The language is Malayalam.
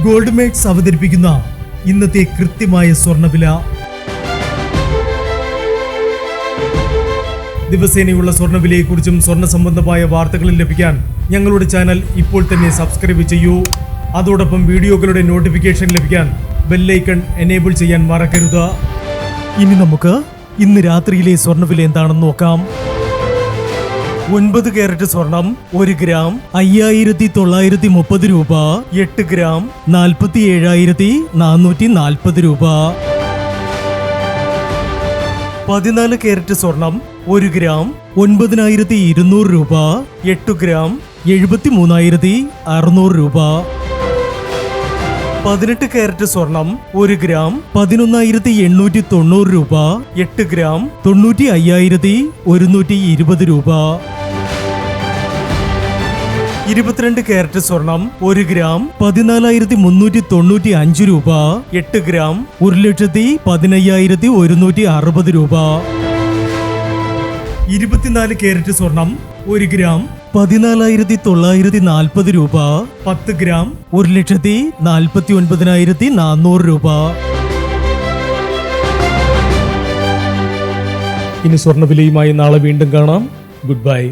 ഗോൾഡ് മേക്സ് അവതരിപ്പിക്കുന്ന ഇന്നത്തെ കൃത്യമായ സ്വർണ്ണവില. ദിവസേനയുള്ള സ്വർണ്ണവിലയെക്കുറിച്ചും സ്വർണ്ണ സംബന്ധമായ വാർത്തകളും ലഭിക്കാൻ ഞങ്ങളുടെ ചാനൽ ഇപ്പോൾ തന്നെ സബ്സ്ക്രൈബ് ചെയ്യൂ. അതോടൊപ്പം വീഡിയോകളുടെ നോട്ടിഫിക്കേഷൻ ലഭിക്കാൻ ബെല്ലൈക്കൺ എനേബിൾ ചെയ്യാൻ മറക്കരുത്. ഇനി നമുക്ക് ഇന്ന് രാത്രിയിലെ സ്വർണ്ണവില എന്താണെന്ന് നോക്കാം. 9 കാരറ്റ് സ്വർണം 1 ഗ്രാം 5930 രൂപ. 8 ഗ്രാം 47,440 രൂപ. 14 കാരറ്റ് സ്വർണം 1 ഗ്രാം 9200 രൂപ. 8 ഗ്രാം 73,600 രൂപ. 18 കാരറ്റ് സ്വർണം 1 ഗ്രാം 11,890 രൂപ. 8 ഗ്രാം 95,120 രൂപ. 22 കാരറ്റ് സ്വർണം 1 ഗ്രാം 14,395 രൂപ. 8 ഗ്രാം 1,15,160 രൂപ. 24 കാരറ്റ് സ്വർണം 1 ഗ്രാം 14,940 രൂപ. 10 ഗ്രാം 1,49,400 രൂപ. ഇനി സ്വർണ്ണവിലയുമായി നാളെ വീണ്ടും കാണാം. Good bye.